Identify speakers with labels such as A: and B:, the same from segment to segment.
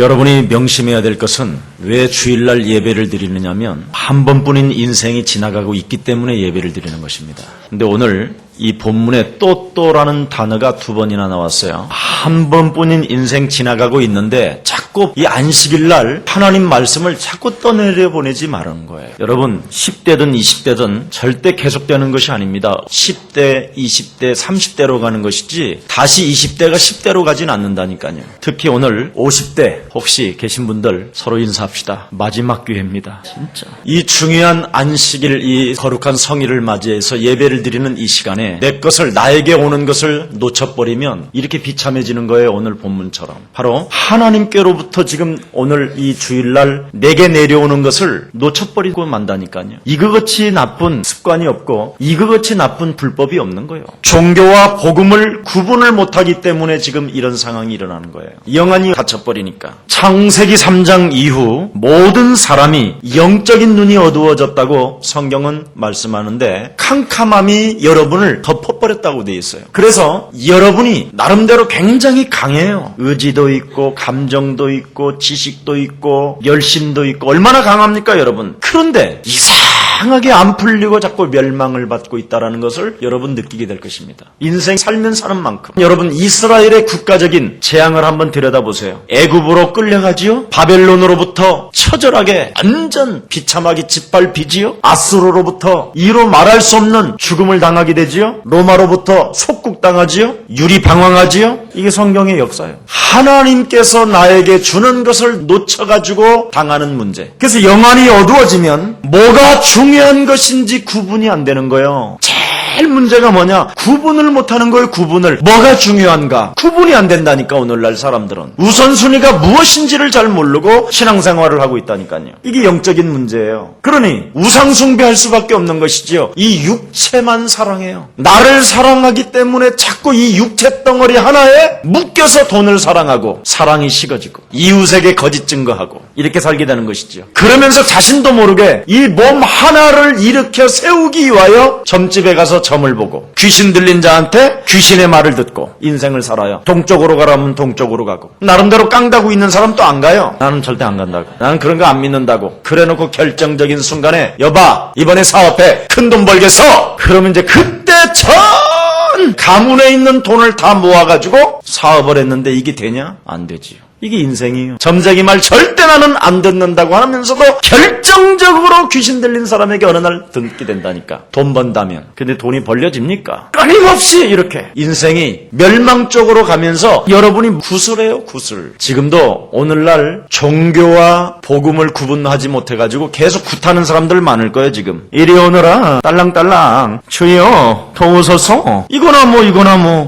A: 여러분이 명심해야 될 것은 왜 주일날 예배를 드리느냐면 한 번뿐인 인생이 지나가고 있기 때문에 예배를 드리는 것입니다. 근데 오늘 이 본문에 또라는 단어가 2번이나 나왔어요. 한 번뿐인 인생 지나가고 있는데 자꾸 이 안식일날 하나님 말씀을 자꾸 떠내려 보내지 말라는 거예요. 여러분 10대든 20대든 절대 계속되는 것이 아닙니다. 10대, 20대, 30대로 가는 것이지 다시 20대가 10대로 가진 않는다니까요. 특히 오늘 50대 혹시 계신 분들 서로 인사합시다. 마지막 기회입니다. 진짜. 이 중요한 안식일, 이 거룩한 성일을 맞이해서 예배를 드리는 이 시간에 내 것을, 나에게 오는 것을 놓쳐버리면 이렇게 비참해지는 거예요. 오늘 본문처럼. 바로 하나님께로부터 지금 오늘 이 주일날 내게 내려오는 것을 놓쳐버리고 만다니까요. 이거같이 나쁜 습관이 없고 이거같이 나쁜 불법이 없는 거예요. 종교와 복음을 구분을 못하기 때문에 지금 이런 상황이 일어나는 거예요. 영안이 닫혀버리니까. 창세기 3장 이후 모든 사람이 영적인 눈이 어두워졌다고 성경은 말씀하는데 캄캄함이 여러분을 덮어버렸다고 되어 있어요. 그래서 여러분이 나름대로 굉장히 강해요. 의지도 있고 감정도 있고 지식도 있고 열심도 있고 얼마나 강합니까 여러분? 그런데 이상하게 안 풀리고 자꾸 멸망을 받고 있다는 것을 여러분 느끼게 될 것입니다. 인생 살면 사는 만큼. 여러분 이스라엘의 국가적인 재앙을 한번 들여다보세요. 애굽으로 끌려가지요. 바벨론으로부터 처절하게 완전 비참하게 짓밟히지요. 아수르로부터 이로 말할 수 없는 죽음을 당하게 되지요. 로마로부터 속국당하지요. 유리방황하지요. 이게 성경의 역사예요. 하나님께서 나에게 주는 것을 놓쳐가지고 당하는 문제. 그래서 영안이 어두워지면 뭐가 중요한 것인지 구분이 안 되는 거예요. 제일 문제가 뭐냐? 구분을 못하는 거예요. 구분을. 뭐가 중요한가? 구분이 안 된다니까 오늘날 사람들은. 우선순위가 무엇인지를 잘 모르고 신앙생활을 하고 있다니까요. 이게 영적인 문제예요. 그러니 우상숭배할 수밖에 없는 것이지요. 이 육체만 사랑해요. 나를 사랑하기 때문에 자꾸 이 육체 덩어리 하나에 묶여서 돈을 사랑하고 사랑이 식어지고 이웃에게 거짓 증거하고 이렇게 살게 되는 것이지요. 그러면서 자신도 모르게 이 몸 하나를 일으켜 세우기 위하여 점집에 가서 점을 보고 귀신 들린 자한테 귀신의 말을 듣고 인생을 살아요. 동쪽으로 가라면 동쪽으로 가고 나름대로 깡다구 있는 사람 또 안 가요. 나는 절대 안 간다고. 나는 그런 거 안 믿는다고. 그래놓고 결정적인 순간에 여봐 이번에 사업해 큰 돈 벌겠어. 그러면 이제 그때 전 가문에 있는 돈을 다 모아가지고 사업을 했는데 이게 되냐? 안 되지요. 이게 인생이에요. 점쟁이 말 절대 나는 안 듣는다고 하면서도 결정적으로 귀신 들린 사람에게 어느 날 듣게 된다니까. 돈 번다면. 근데 돈이 벌려집니까? 끊임없이 이렇게 인생이 멸망 쪽으로 가면서 여러분이 구슬해요. 구슬. 지금도 오늘날 종교와 복음을 구분하지 못해가지고 계속 굿하는 사람들 많을 거예요. 지금. 이리 오너라 딸랑딸랑 주여 도우소서. 이거나 뭐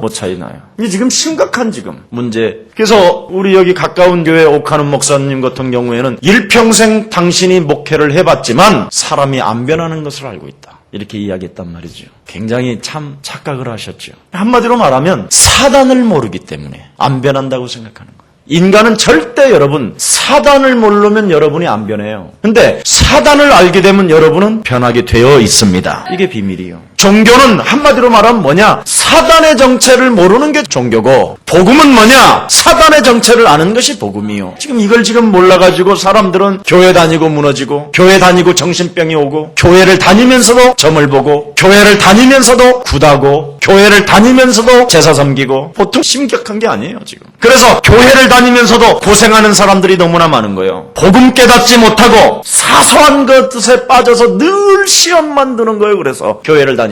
A: 뭐 차이 나요. 이게 지금 심각한 지금 문제. 그래서 우리 여기 가까운 교회 옥하는 목사님 같은 경우에는 일평생 당신이 목회를 해봤지만 사람이 안 변하는 것을 알고 있다. 이렇게 이야기했단 말이죠. 굉장히 참 착각을 하셨죠. 한마디로 말하면 사단을 모르기 때문에 안 변한다고 생각하는 거예요. 인간은 절대 여러분 사단을 모르면 여러분이 안 변해요. 근데 사단을 알게 되면 여러분은 변하게 되어 있습니다. 이게 비밀이에요. 종교는 한마디로 말하면 뭐냐? 사단의 정체를 모르는 게 종교고 복음은 뭐냐? 사단의 정체를 아는 것이 복음이요. 지금 이걸 몰라가지고 사람들은 교회 다니고 무너지고 교회 다니고 정신병이 오고 교회를 다니면서도 점을 보고 교회를 다니면서도 굿하고 교회를 다니면서도 제사 섬기고 보통 심각한 게 아니에요 지금. 그래서 교회를 다니면서도 고생하는 사람들이 너무나 많은 거예요. 복음 깨닫지 못하고 사소한 것에 빠져서 늘 시험만 드는 거예요. 그래서 교회를 다니면서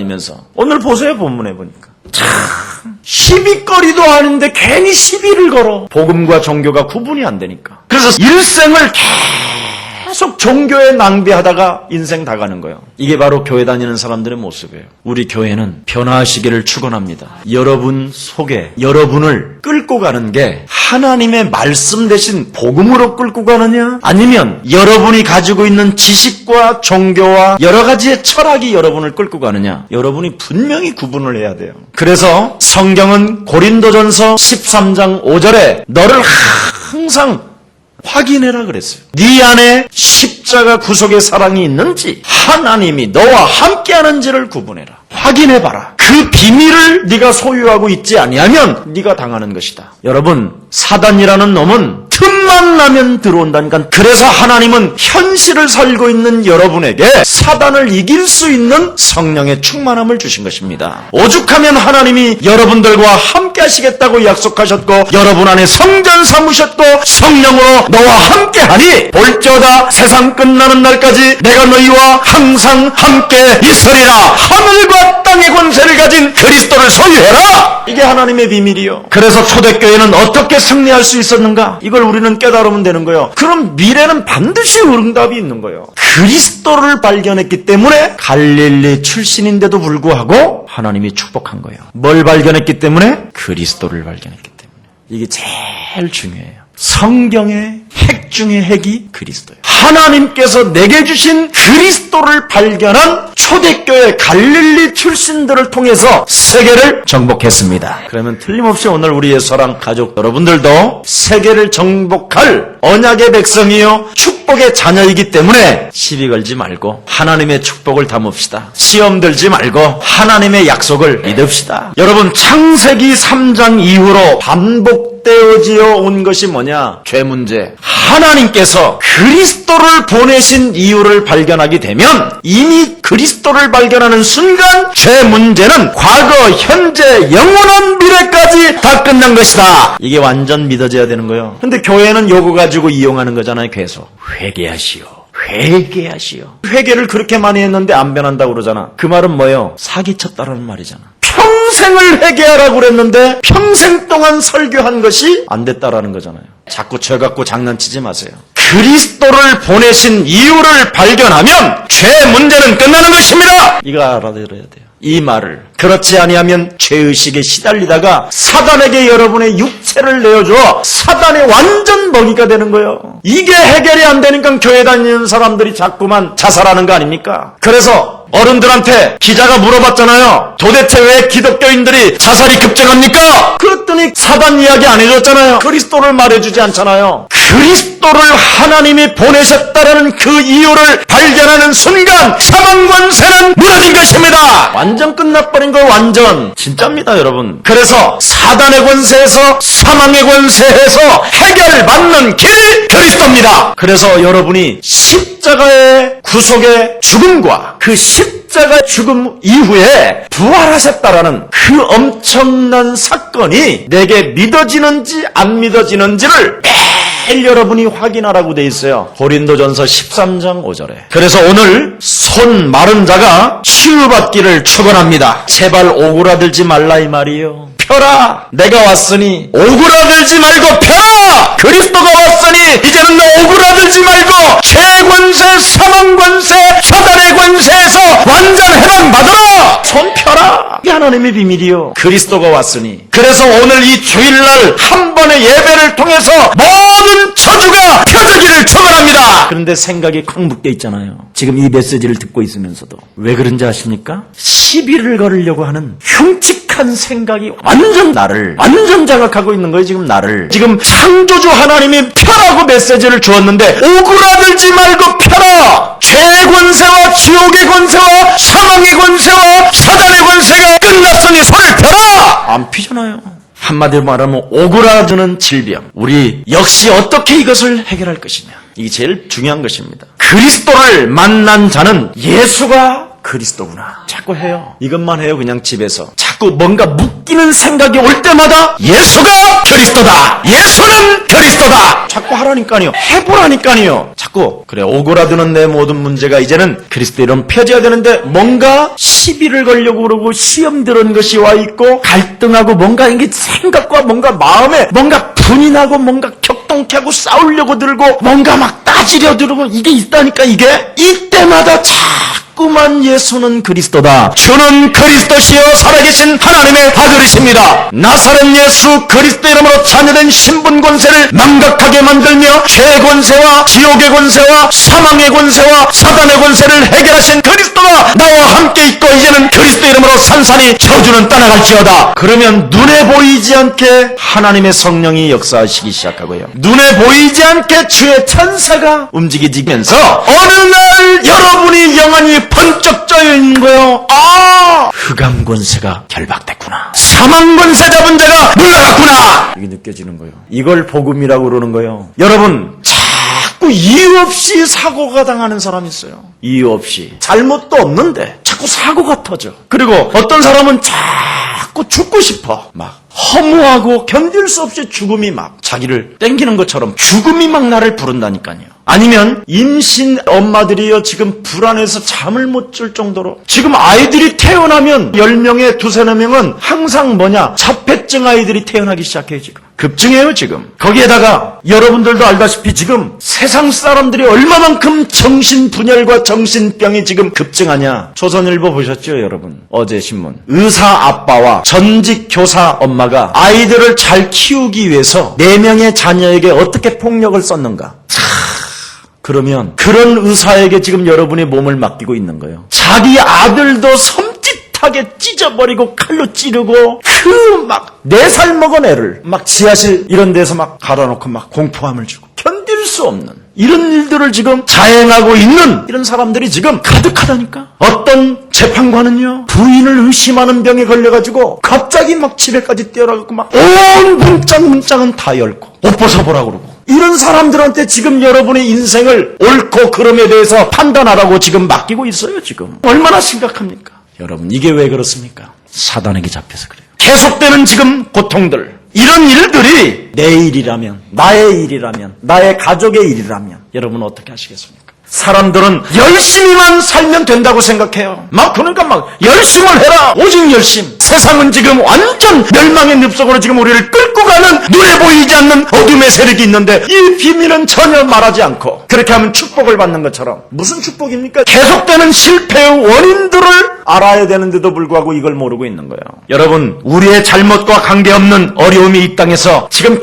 A: 오늘 보세요. 본문에 보니까 참 시비거리도 아닌데 괜히 시비를 걸어. 복음과 종교가 구분이 안 되니까. 그래서 일생을 계속 종교에 낭비하다가 인생 다 가는 거예요. 이게 바로 교회 다니는 사람들의 모습이에요. 우리 교회는 변화하시기를 축원합니다. 여러분 속에 여러분을 끌고 가는 게 하나님의 말씀 대신 복음으로 끌고 가느냐? 아니면 여러분이 가지고 있는 지식과 종교와 여러 가지의 철학이 여러분을 끌고 가느냐? 여러분이 분명히 구분을 해야 돼요. 그래서 성경은 고린도전서 13장 5절에 너를 항상 확인해라 그랬어요. 네 안에 십자가 구속의 사랑이 있는지 하나님이 너와 함께하는지를 구분해라. 확인해봐라. 그 비밀을 네가 소유하고 있지 아니하면 네가 당하는 것이다. 여러분 사단이라는 놈은 틈만 틈만 나면 들어온다니까. 그래서 하나님은 현실을 살고 있는 여러분에게 사단을 이길 수 있는 성령의 충만함을 주신 것입니다. 오죽하면 하나님이 여러분들과 함께 하시겠다고 약속하셨고 여러분 안에 성전 삼으셨고 성령으로 너와 함께 하니 볼지어다 세상 끝나는 날까지 내가 너희와 항상 함께 있으리라. 하늘과 땅의 권세를 가진 그리스도를 소유해라. 이게 하나님의 비밀이요. 그래서 초대교회는 어떻게 승리할 수 있었는가? 이걸 우리는 깨달으면 되는 거예요. 그럼 미래는 반드시 응답이 있는 거예요. 그리스도를 발견했기 때문에 갈릴리 출신인데도 불구하고 하나님이 축복한 거예요. 뭘 발견했기 때문에? 그리스도를 발견했기 때문에. 이게 제일 중요해요. 성경의 핵 중의 핵이 그리스도예요. 하나님께서 내게 주신 그리스도를 발견한 초대교회 갈릴리 출신들을 통해서 세계를 정복했습니다. 그러면 틀림없이 오늘 우리의 사랑 가족 여러분들도 세계를 정복할 언약의 백성이요 축복의 자녀이기 때문에 시비 걸지 말고 하나님의 축복을 담읍시다. 시험 들지 말고 하나님의 약속을 믿읍시다. 여러분 창세기 3장 이후로 반복되어지어 온 것이 뭐냐? 죄 문제. 하나님께서 그리스도를 보내신 이유를 발견하게 되면 이미 그리스도를 발견하는 순간 죄 문제는 과거, 현재, 영원한 미래까지 다 끝난 것이다. 이게 완전 믿어져야 되는 거예요. 근데 교회는 요거 가지고 이용하는 거잖아요. 계속 회개하시오. 회개하시오. 회개를 그렇게 많이 했는데 안 변한다고 그러잖아. 그 말은 뭐예요? 사기쳤다라는 말이잖아. 평생을 회개하라고 그랬는데 평생 동안 설교한 것이 안 됐다라는 거잖아요. 자꾸 죄 갖고 장난치지 마세요. 그리스도를 보내신 이유를 발견하면 죄 문제는 끝나는 것입니다. 이거 알아들어야 돼요. 이 말을 그렇지 아니하면 죄의식에 시달리다가 사단에게 여러분의 육체를 내어줘 사단의 완전 먹이가 되는 거예요. 이게 해결이 안 되니까 교회 다니는 사람들이 자꾸만 자살하는 거 아닙니까? 그래서 어른들한테 기자가 물어봤잖아요. 도대체 왜 기독교인들이 자살이 급증합니까? 그랬더니 사단 이야기 안 해줬잖아요. 그리스도를 말해주지 않잖아요. 그리스도를 하나님이 보내셨다는 그 이유를 발견하는 순간 사망 권세는 무너진 것입니다. 완전 끝나버린 거 완전 진짜입니다 여러분. 그래서 사단의 권세에서 사망의 권세에서 해결받는 길이 그리스도입니다. 그래서 여러분이 십자가의 구속의 죽음과 그 십자가 죽음 이후에 부활하셨다라는 그 엄청난 사건이 내게 믿어지는지 안 믿어지는지를 매일 여러분이 확인하라고 돼 있어요. 고린도전서 13장 5절에. 그래서 오늘 손 마른 자가 치유받기를 축원합니다. 제발 오그라들지 말라 이 말이에요. 펴라. 내가 왔으니 오그라들지 말고 펴라. 그리스도가 왔으니 이제는 너 오그라들지 말고 죄권세, 사망권세, 사단의 권세에서 완전 해방받아라. 손 펴라. 이게 하나님의 비밀이요. 그리스도가 왔으니. 그래서 오늘 이 주일날 한 번의 예배를 통해서 모든 저주가 펴지기를 축원합니다. 그런데 생각이 콱 묶여 있잖아요. 지금 이 메시지를 듣고 있으면서도. 왜 그런지 아십니까? 시비를 걸으려고 하는 흉측한 생각이 완전 장악하고 있는 거예요. 지금 나를. 지금 창조주 하나님이 펴라고 메시지를 주었는데 오그라들지 말고 펴라. 죄의 권세와 지옥의 권세와 사망의 권세와 사단의 권세가 끝났으니 손을 펴라. 안 피잖아요. 한마디로 말하면 오그라드는 질병. 우리 역시 어떻게 이것을 해결할 것이냐. 이게 제일 중요한 것입니다. 그리스도를 만난 자는 예수가 그리스도구나. 자꾸 해요. 이것만 해요. 그냥 집에서. 자꾸 뭔가 묶이는 생각이 올 때마다 예수가 그리스도다. 예수는 그리스도다. 자꾸 하라니까요. 해보라니까요. 자꾸 그래 오그라드는 내 모든 문제가 이제는 그리스도 이름 펴져야 되는데 뭔가 시비를 걸려고 그러고 시험 들은 것이 와 있고 갈등하고 뭔가 이게 생각과 뭔가 마음에 뭔가 분이 나고 뭔가 격동케 하고 싸우려고 들고 뭔가 막 따지려 들고 이게 있다니까 이게 이때마다 자꾸만 예수는 그리스도다. 주는 그리스도시여 살아계신 하나님의 아들이십니다. 나사렛 예수 그리스도 이름으로 자녀된 신분 권세를 망각하게 만들며 죄의 권세와 지옥의 권세와 사망의 권세와 사단의 권세를 해결하신 그리스도가 나와 함께 있고 이제는 그리스도 이름으로 산산이 저주는 떠나갈지어다. 그러면 눈에 보이지 않게 하나님의 성령이 역사하시기 시작하고요. 눈에 보이지 않게 주의 천사가 움직이면서 어느 날 여러분이 영안이 번쩍 쪄 있는 거예요. 흑암 권세가 결박됐구나. 사망권세 잡은 자가 물러갔구나. 이게 느껴지는 거예요. 이걸 복음이라고 그러는 거예요. 여러분, 자꾸 이유 없이 사고가 당하는 사람이 있어요. 이유 없이. 잘못도 없는데 자꾸 사고가 터져. 그리고 어떤 사람은 자꾸 죽고 싶어. 막 허무하고 견딜 수 없이 죽음이 막 자기를 땡기는 것처럼 죽음이 막 나를 부른다니까요. 아니면 임신 엄마들이요, 지금 불안해서 잠을 못 잘 정도로, 지금 아이들이 태어나면 10명에 2~4명은 항상 자폐증 아이들이 태어나기 시작해요. 지금 급증해요. 지금 거기에다가 여러분들도 알다시피 지금 세상 사람들이 얼마만큼 정신분열과 정신병이 지금 급증하냐. 조선일보 보셨죠, 여러분? 어제 신문. 의사 아빠와 전직 교사 엄마가 아이들을 잘 키우기 위해서 4명의 자녀에게 어떻게 폭력을 썼는가. 그러면 그런 의사에게 지금 여러분의 몸을 맡기고 있는 거예요. 자기 아들도 섬찟하게 찢어버리고 칼로 찌르고, 그 막 4살 먹은 애를 막 지하실 이런 데서 막 갈아놓고 막 공포감을 주고 견딜 수 없는 이런 일들을 지금 자행하고 있는 이런 사람들이 지금 가득하다니까. 어떤 재판관은요, 부인을 의심하는 병에 걸려가지고 갑자기 막 집에까지 뛰어나가고 막 온 문짝은 다 열고 옷 벗어보라고 그러고. 이런 사람들한테 지금 여러분의 인생을 옳고 그름에 대해서 판단하라고 지금 맡기고 있어요. 지금 얼마나 심각합니까? 여러분, 이게 왜 그렇습니까? 사단에게 잡혀서 그래요. 계속되는 지금 고통들, 이런 일들이 내 일이라면, 나의 일이라면, 나의 가족의 일이라면 여러분 어떻게 하시겠습니까? 사람들은 열심히만 살면 된다고 생각해요. 그러니까 열심을 해라. 오직 열심. 세상은 지금 완전 멸망의 늪속으로 지금 우리를 끌고 가는, 눈에 보이지 않는 어둠의 세력이 있는데 이 비밀은 전혀 말하지 않고 그렇게 하면 축복을 받는 것처럼. 무슨 축복입니까? 계속되는 실패의 원인들을 알아야 되는데도 불구하고 이걸 모르고 있는 거예요. 여러분, 우리의 잘못과 관계없는 어려움이 이 땅에서 지금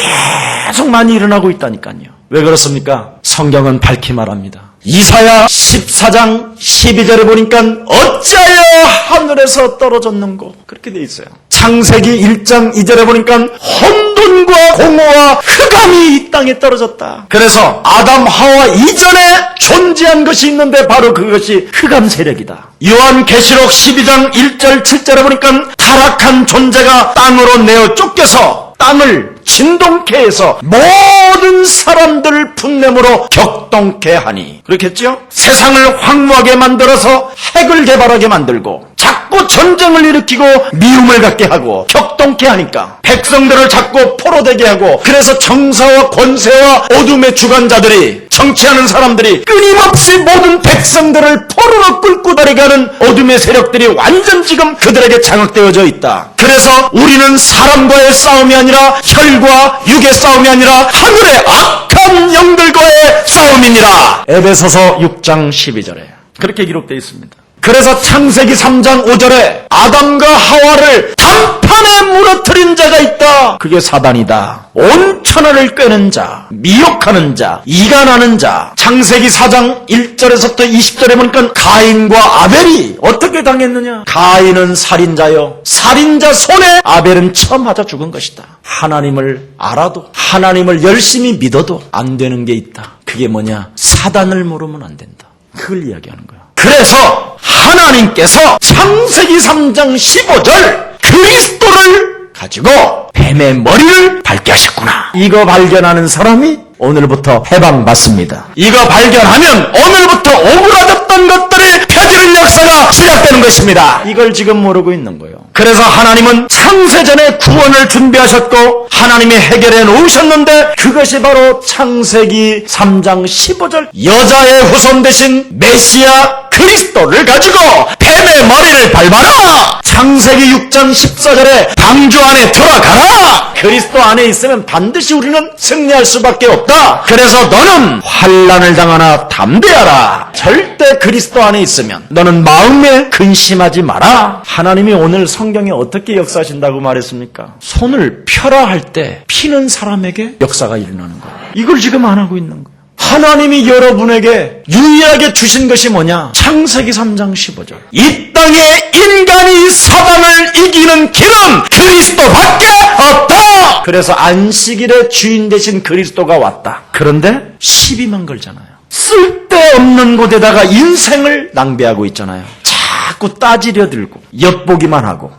A: 계속 많이 일어나고 있다니까요. 왜 그렇습니까? 성경은 밝히 말합니다. 이사야 14장 12절에 보니까 어찌하여 하늘에서 떨어졌는고, 그렇게 돼 있어요. 창세기 1장 2절에 보니까 혼돈과 공허와 흑암이 이 땅에 떨어졌다. 그래서 아담 하와 이전에 존재한 것이 있는데 바로 그것이 흑암 세력이다. 요한계시록 12장 1절 7절에 보니까 타락한 존재가 땅으로 내어 쫓겨서 땅을 진동케 해서 모든 사람들 분냄으로 격동케 하니, 그렇겠죠? 세상을 황무하게 만들어서 핵을 개발하게 만들고 자꾸 전쟁을 일으키고 미움을 갖게 하고 격동케 하니까 백성들을 자꾸 포로되게 하고, 그래서 정사와 권세와 어둠의 주관자들이, 정치하는 사람들이 끊임없이 모든 백성들을 포로로 끌고 다니가는 어둠의 세력들이 완전 지금 그들에게 장악되어져 있다. 그래서 우리는 사람과의 싸움이 아니라 혈과 육의 싸움이 아니라 하늘의 악한 영들과의 싸움이니라. 에베소서 6장 12절에 그렇게 기록되어 있습니다. 그래서 창세기 3장 5절에 아담과 하와를 단판에 무너뜨린 자가 있다. 그게 사단이다. 온 천하를 꿰는 자, 미혹하는 자, 이간하는 자. 창세기 4장 1절에서부터 20절에 보니까 가인과 아벨이 어떻게 당했느냐. 가인은 살인자요, 살인자 손에 아벨은 처음 맞아 죽은 것이다. 하나님을 알아도, 하나님을 열심히 믿어도 안 되는 게 있다. 그게 뭐냐? 사단을 모르면 안 된다. 그걸 이야기하는 거야. 그래서 하나님께서 창세기 3장 15절 그리스도를 가지고 뱀의 머리를 밟게 하셨구나. 이거 발견하는 사람이 오늘부터 해방받습니다. 이거 발견하면 오늘부터 오그라졌던 것들이 펴지는 역사가 시작되는 것입니다. 이걸 지금 모르고 있는 거예요. 그래서 하나님은 창세전에 구원을 준비하셨고 하나님이 해결해 놓으셨는데, 그것이 바로 창세기 3장 15절 여자의 후손 대신 메시아 그리스도를 가지고 뱀의 머리를 밟아라. 창세기 6장 14절에 방주 안에 들어가라. 그리스도 안에 있으면 반드시 우리는 승리할 수밖에 없다. 그래서 너는 환난을 당하나 담대하라. 절대 그리스도 안에 있으면 너는 마음에 근심하지 마라. 하나님이 오늘 성경에 어떻게 역사하신다고 말했습니까? 손을 펴라 할 때 피는 사람에게 역사가 일어나는 거예요. 이걸 지금 안 하고 있는 거예요. 하나님이 여러분에게 유일하게 주신 것이 뭐냐? 창세기 3장 15절. 이 땅에 인간이 사단을 이기는 길은 그리스도밖에 없다. 그래서 안식일의 주인 되신 그리스도가 왔다. 그런데 시비만 걸잖아요. 쓸데없는 곳에다가 인생을 낭비하고 있잖아요. 자꾸 따지려 들고 엿보기만 하고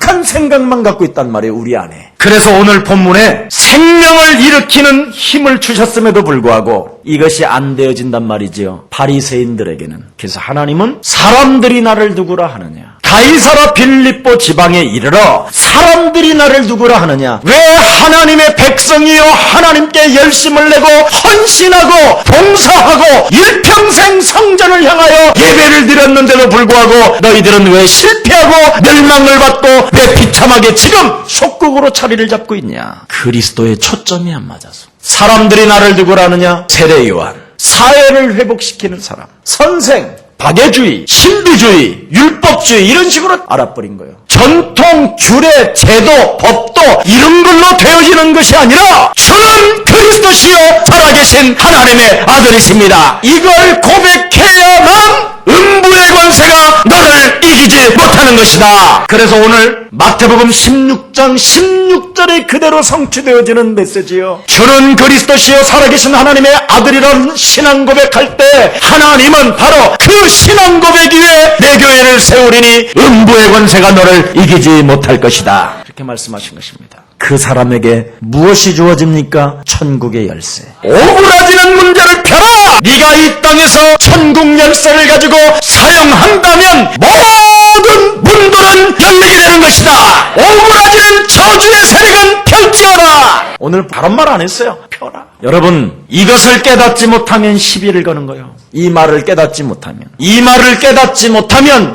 A: 거룩한 생각만 갖고 있단 말이에요, 우리 안에. 그래서 오늘 본문에 생명을 일으키는 힘을 주셨음에도 불구하고 이것이 안 되어진단 말이지요, 바리새인들에게는. 그래서 하나님은 사람들이 나를 누구라 하느냐, 가이사라 빌립보 지방에 이르러 사람들이 나를 누구라 하느냐, 왜 하나님의 백성이여 하나님께 열심을 내고 헌신하고 봉사하고 일평생 성전을 향하여 예배를 드렸는데도 불구하고 너희들은 왜 실패하고 멸망을 받고 왜 비참하게 지금 속국으로 자리를 잡고 있냐. 그리스도의 초점이 안 맞아서. 사람들이 나를 누구라 하느냐, 세례 요한, 사회를 회복시키는 사람, 선생, 박애주의, 신비주의, 율법주의 이런 식으로 알아버린 거예요. 전통, 규례, 제도, 법도 이런 걸로 되어지는 것이 아니라 주는 그리스도시요 살아계신 하나님의 아들이십니다. 이걸 고백해야만 음부의 권세가 너를 이기지 못하는 것이다. 그래서 오늘 마태복음 16장 16절에 그대로 성취되어지는 메시지요. 주는 그리스도시요 살아계신 하나님의 아들이라는 신앙 고백할 때 하나님은 바로 그 신앙 고백 위에 내 교회를 세우리니 음부의 권세가 너를 이기지 못할 것이다. 이렇게 말씀하신 것입니다. 그 사람에게 무엇이 주어집니까? 천국의 열쇠. 오그라지는 문제를 펴라! 네가 이 땅에서 천국 열쇠를 가지고 사용한다면 모든 문들은 열리게 되는 것이다. 오그라지는 저주의 세력은 펼치어라. 오늘 바른 말 안 했어요. 펴라. 여러분, 이것을 깨닫지 못하면 시비를 거는 거예요. 이 말을 깨닫지 못하면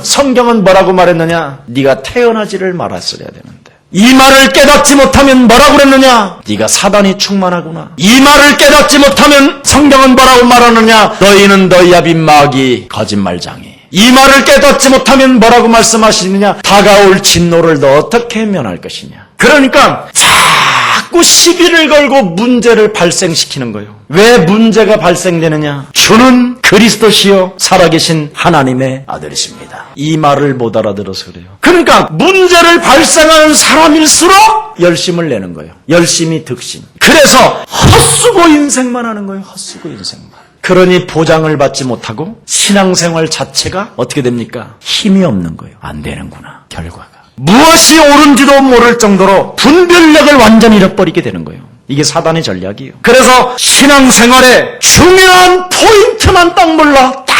A: 성경은 뭐라고 말했느냐? 네가 태어나지를 말았어야 되는데. 이 말을 깨닫지 못하면 뭐라고 그랬느냐? 네가 사단이 충만하구나. 이 말을 깨닫지 못하면 성경은 뭐라고 말하느냐? 너희는 너희야 빈마귀 거짓말장이. 이 말을 깨닫지 못하면 뭐라고 말씀하시느냐? 다가올 진노를 너 어떻게 면할 것이냐. 그러니까 자꾸 시비를 걸고 문제를 발생시키는 거예요. 왜 문제가 발생되느냐? 주는 그리스도시요 살아계신 하나님의 아들이십니다. 이 말을 못 알아들어서 그래요. 그러니까 문제를 발생하는 사람일수록 열심을 내는 거예요. 열심히 득심. 그래서 헛수고 인생만 하는 거예요. 헛수고 인생만. 그러니 보장을 받지 못하고 신앙생활 자체가 어떻게 됩니까? 힘이 없는 거예요. 안 되는구나, 결과가. 무엇이 옳은지도 모를 정도로 분별력을 완전히 잃어버리게 되는 거예요. 이게 사단의 전략이에요. 그래서 신앙생활에 중요한 포인트만 딱 몰라. 딱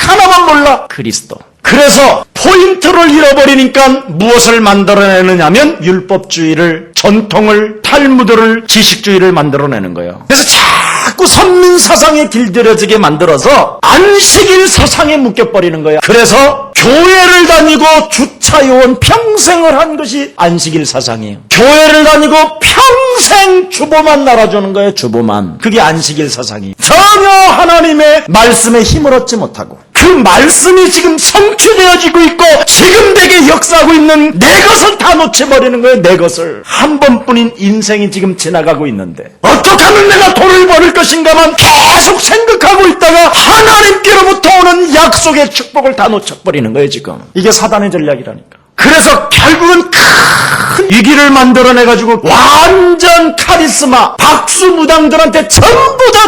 A: 하나만 몰라. 그리스도. 그래서 포인트를 잃어버리니까 무엇을 만들어내느냐면 율법주의를, 전통을, 탈무드를, 지식주의를 만들어내는 거예요. 그래서 자꾸 선민사상에 길들여지게 만들어서 안식일 사상에 묶여버리는 거예요. 그래서 교회를 다니고 주차요원 평생을 한 것이 안식일 사상이에요. 교회를 다니고 평생 주보만 날아주는 거예요. 주보만. 그게 안식일 사상이에요. 전혀 하나님의 말씀에 힘을 얻지 못하고 그 말씀이 지금 성취되어지고 있고 지금 되게 역사하고 있는 내 것을 다 놓쳐버리는 거예요. 내 것을. 한 번뿐인 인생이 지금 지나가고 있는데 어떻게 하면 내가 돈을 벌을 것인가만 계속 생각하고 있다가 하나님께로부터 오는 약속의 축복을 다 놓쳐버리는 거예요. 지금 이게 사단의 전략이라니까. 그래서 결국은 큰 위기를 만들어내가지고 완전 카리스마 박수무당들한테 전부 다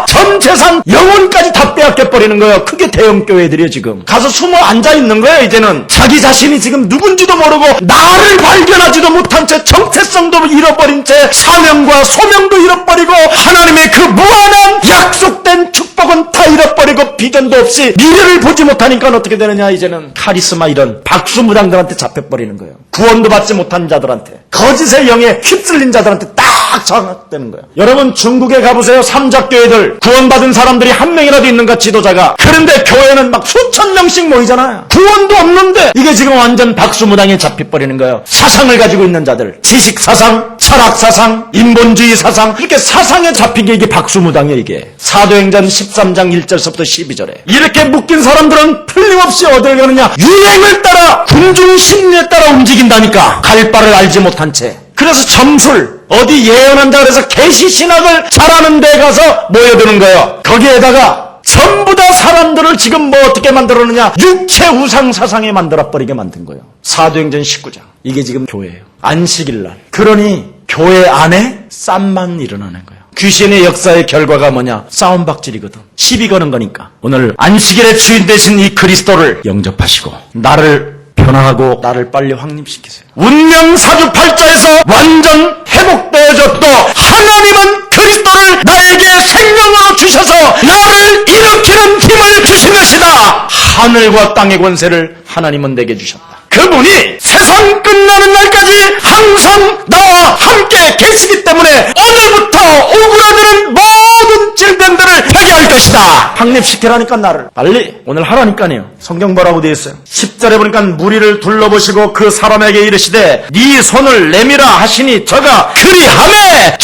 A: 전 재산 영혼까지 다 빼앗겨버리는 거예요. 그게 대형교회들이에요. 지금 가서 숨어 앉아있는 거예요. 이제는 자기 자신이 지금 누군지도 모르고 나를 발견하지도 못한 채 정체성도 잃어버린 채 사명과 소명도 잃어버리고 하나님의 그 무한한 약속된 축복은 다 잃어버리고 비전도 없이 미래를 보지 못하니까 어떻게 되느냐. 이제는 카리스마 이런 박수무당들한테 잡혀버리는 거예요. 구원도 받지 못한 자들한테, 거짓의 영에 휩쓸린 자들한테 딱 장악되는 거예요. 여러분 중국에 가보세요. 삼작교회들 구원받은 사람들이 한 명이라도 있는가, 지도자가. 그런데 교회는 막 수천 명씩 모이잖아요. 구원도 없는데 이게 지금 완전 박수무당에 잡혀버리는 거예요. 사상을 가지고 있는 자들, 지식사상, 철학사상, 인본주의 사상, 이렇게 사상에 잡히게 이게 박수무당이에요. 이게 사도행전 13장 1절서부터 12절에 이렇게 묶인 사람들은 틀림없이 어딜 가느냐, 유행을 따라 군중심리에 따라 움직인다니까. 갈 바를 알지 못한 채. 그래서 점술, 어디 예언한다 그래서 계시신학을 잘하는 데 가서 모여드는 거예요. 거기에다가 전부 다 사람들을 지금 뭐 어떻게 만들었느냐, 육체 우상 사상에 만들어버리게 만든 거예요. 사도행전 19장. 이게 지금 교회예요. 안식일날. 그러니 교회 안에 쌈만 일어나는 거예요. 귀신의 역사의 결과가 뭐냐? 싸움박질이거든. 시비 거는 거니까. 오늘 안식일의 주인 되신 이 그리스도를 영접하시고 나를 변화하고 나를 빨리 확립시키세요. 운명 사주팔자에서 완전 회복되어졌도 하나님은 그리스도를 나에게 생명으로 주셔서 나를 일으키는 힘을 주신 것이다. 하늘과 땅의 권세를 하나님은 내게 주셨다. 그분이 세상 끝나는 날까지 항상 나와 함께 계시기 때문에 오늘부터 오그라드는 모든 질병들을 해결할 것이다. 확립시키라니까 나를 빨리 오늘 하라니까요. 성경 뭐라고 되어 있어요? 10절에 보니까 무리를 둘러보시고 그 사람에게 이르시되 네 손을 내밀어 하시니 저가 그리하매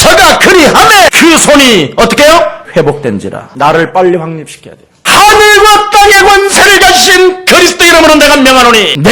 A: 그 손이 어떻게 해요? 회복된지라. 나를 빨리 확립시켜야 돼요. 하늘과 땅의 권세를 가지신 그리스도 이름으로 내가 명하노니 내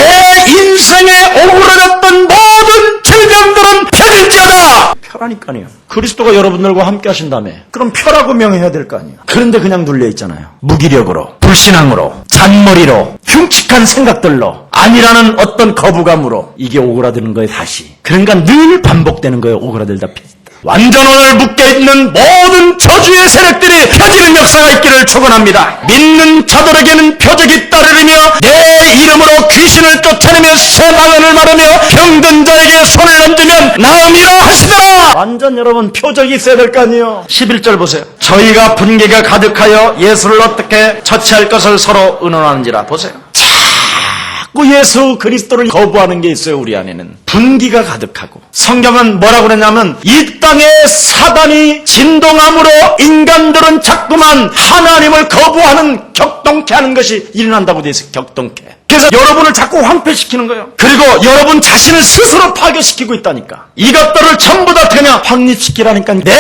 A: 인생에 오그라졌던 모든 질병들은 펴질지어다. 펴라니까요. 그리스도가 여러분들과 함께 하신다며 그럼 펴라고 명해야 될 거 아니에요. 그런데 그냥 눌려있잖아요. 무기력으로, 불신앙으로, 잔머리로, 흉측한 생각들로, 아니라는 어떤 거부감으로 이게 오그라드는 거예요. 다시. 그러니까 늘 반복되는 거예요. 오그라들다 펴진다. 완전 오늘 묶여있는 모든 저주의 세력들이 펴지는 역사가 있기를 축원합니다. 믿는 자들에게는 표적이 따르며 내 이름으로 귀신을 쫓아내며 새 방언을 말하며 병든 자에게 손을 얹으면 나음이라 하시더라. 완전 여러분 표적이 있어야 될 거 아니에요. 11절 보세요. 저희가 분개가 가득하여 예수를 어떻게 처치할 것을 서로 의논하는지라. 보세요. 자꾸 예수 그리스도를 거부하는 게 있어요. 우리 안에는 분기가 가득하고. 성경은 뭐라고 그랬냐면 이 땅에 사단이 진동함으로 인간들은 자꾸만 하나님을 거부하는 격동케 하는 것이 일어난다고 되어 있어요. 격동케. 그래서 여러분을 자꾸 황폐시키는 거예요. 그리고 여러분 자신을 스스로 파괴시키고 있다니까. 이것들을 전부 다 그냥 확립시키라니까. 내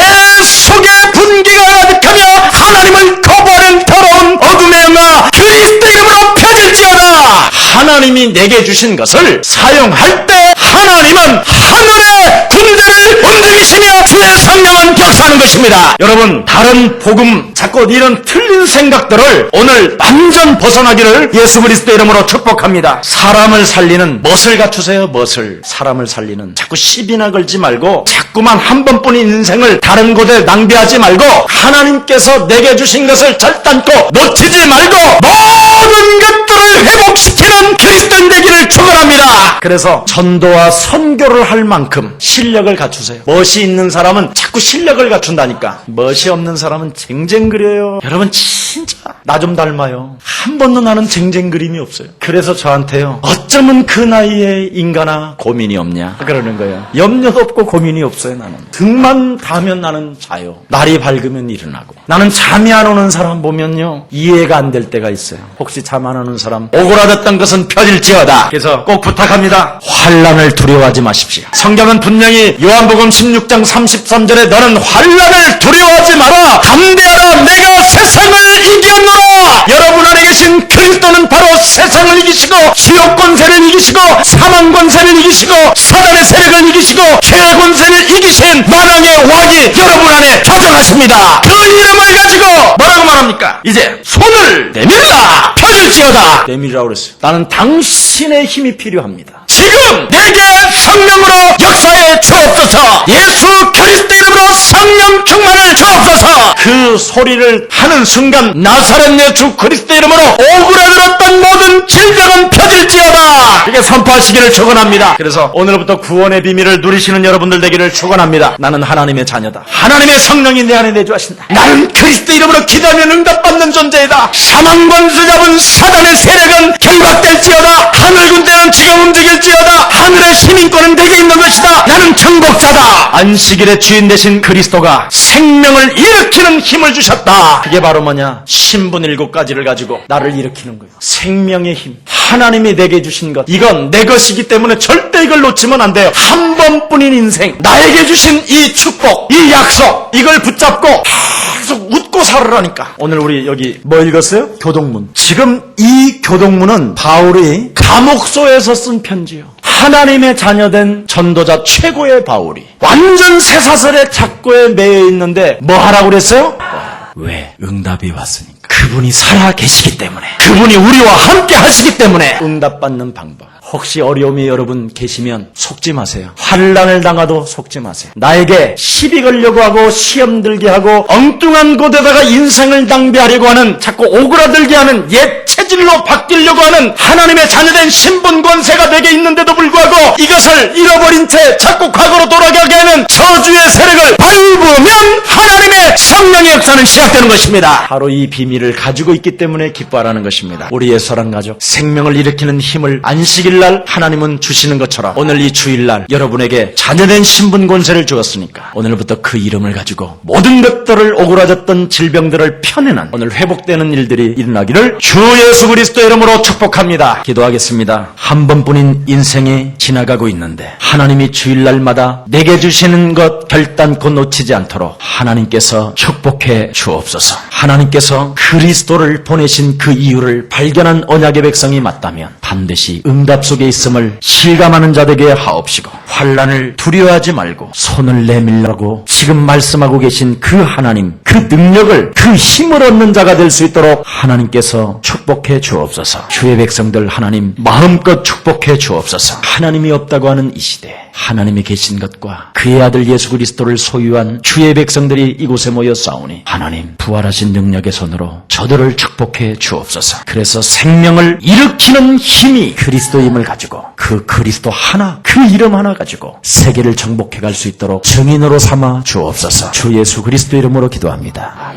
A: 속에 분기가 가득하며 하나님을 거부하는 더러운 어둠의 영아 그리스도 이름으로 펴질지어다. 하나님이 내게 주신 것을 사용할 때 하나님은 하늘의 군대를 움직이시며 주의 성령은 역사하는 것입니다. 여러분 다른 복음 자꾸 이런 틀린 생각들을 오늘 완전 벗어나기를 예수 그리스도 이름으로 축복합니다. 사람을 살리는 멋을 갖추세요. 멋을. 사람을 살리는 자꾸 시비나 걸지 말고 자꾸만 한 번뿐인 인생을 다른 곳에 낭비하지 말고 하나님께서 내게 주신 것을 절단코 놓치지 말고 모든 것들을 회복시키는 그리스도인 되기를 축원합니다. 그래서 전도와 선교를 할 만큼 실력을 갖추세요. 멋이 있는 사람은 자꾸 실력을 갖춘다니까. 멋이 없는 사람은 쟁쟁그려요. 여러분 진짜 나 좀 닮아요. 한 번도 나는 쟁쟁그림이 없어요. 그래서 저한테요. 어쩌면 그 나이에 인간아 고민이 없냐 그러는 거예요. 염려도 없고 고민이 없어요. 나는 등만 닿으면 나는 자요. 날이 밝으면 일어나고. 나는 잠이 안 오는 사람 보면요 이해가 안 될 때가 있어요. 혹시 잠 안 오는 사람 오그라졌던 것은 펴질지어다. 그래서 꼭 부탁합니다. 환난을 두려워하지 마십시오. 성경은 분명히 요한복음 16장 33절에 너는 환난을 두려워하지 마라. 담대하라. 내가 세상을 이겼노라. 여러분 안에 계신 그리스도는 바로 세상을 이기시고 지옥 권세를 이기시고 사망 권세를 이기시고 사단의 세력을 이기시고 죄의 권세를 이기신 만왕의 왕이 여러분 안에 조정하십니다. 그 이름을 가지고 뭐라고 말합니까? 이제 손을 내밀라. 펴질지어다. 내밀으라고 그랬어요. 나는 당신의 힘이 필요합니다. 지금 내게 성령으로 역사에 주옵소서. 예수 그리스도 이름으로 성령 충만을 주옵소서. 그 소리를 하는 순간 나사렛 예수 그리스도 이름으로 오그라들었던 모든 질병은 펴질지어다. 이게 선포하시기를 축원합니다. 그래서 오늘부터 구원의 비밀을 누리시는 여러분들 되기를 축원합니다. 나는 하나님의 자녀다. 하나님의 성령이 내 안에 내주하신다. 나는 그리스도 이름으로 기도하면 응답받는 존재이다. 사망 권세 잡은 사단의 세력은 결박될지어다. 하늘 군대는 지금 움직일지어다. 하늘의 시민권은 내게 있는 것이다. 나는 정복자다. 안식일의 주인 되신 그리스도가 생명을 일으키는 힘을 주셨다. 그게 바로 뭐냐? 신분 7가지를 가지고 나를 일으키는 거예요. 생명의 힘. 하나님이 내게 주신 것. 이건 내 것이기 때문에 절대 이걸 놓치면 안 돼요. 한 번뿐인 인생. 나에게 주신 이 축복, 이 약속. 이걸 붙잡고 계속 웃고 살으라니까. 오늘 우리 여기 뭐 읽었어요? 교동문. 지금 이 교동문은 바울이 감옥소에서 쓴 편지요. 하나님의 자녀된 전도자 최고의 바울이 완전 쇠사슬의 착고에 매여 있는데 뭐 하라고 그랬어요? 왜? 응답이 왔으니까. 그분이 살아 계시기 때문에. 그분이 우리와 함께 하시기 때문에. 응답받는 방법. 혹시 어려움이 여러분 계시면 속지 마세요. 환난을 당하도 속지 마세요. 나에게 시비 걸려고 하고 시험 들게 하고 엉뚱한 곳에다가 인생을 낭비하려고 하는, 자꾸 오그라들게 하는, 옛 체질로 바뀌려고 하는 하나님의 자녀된 신분 권세가 내게 있는데도 불구하고 이것을 잃어버린 채 자꾸 과거로 돌아가게 하는 저주의 세력을 밟으면 하나님의 성령의 역사는 시작되는 것입니다. 바로 이 비밀을 가지고 있기 때문에 기뻐하라는 것입니다. 우리의 사랑 가족, 생명을 일으키는 힘을 안식일날 하나님은 주시는 것처럼 오늘 이 주일날 여러분에게 자녀된 신분 권세를 주었으니까 오늘부터 그 이름을 가지고 모든 것들을, 오그라졌던 질병들을 펴내는 오늘 회복되는 일들이 일어나기를 주 예수 그리스도의 이름으로 축복합니다. 기도하겠습니다. 한 번뿐인 인생이 지나가고 있는데 하나님이 주일날마다 내게 주시는 것 결단코 놓치지 않도록 하나님께서 축복해 주옵소서. 하나님께서 그리스도를 보내신 그 이유를 발견한 언약의 백성이 맞다면 반드시 응답 속에 있음을 실감하는 자 되게 하옵시고, 환난을 두려워하지 말고 손을 내밀라고 지금 말씀하고 계신 그 하나님, 그 능력을, 그 힘을 얻는 자가 될 수 있도록 하나님께서 축복해 주옵소서. 주의 백성들 하나님 마음껏 축복해 주옵소서. 하나님이 없다고 하는 이 시대, 하나님이 계신 것과 그의 아들 예수 그리스도를 소유한 주의 백성들이 이곳에 모여 싸우니 하나님 부활하신 능력의 손으로 저들을 축복해 주옵소서. 그래서 생명을 일으키는 힘이 그리스도의 힘을 가지고, 그 그리스도 하나, 그 이름 하나 가지고 세계를 정복해 갈 수 있도록 증인으로 삼아 주옵소서. 주 예수 그리스도 이름으로 기도합니다.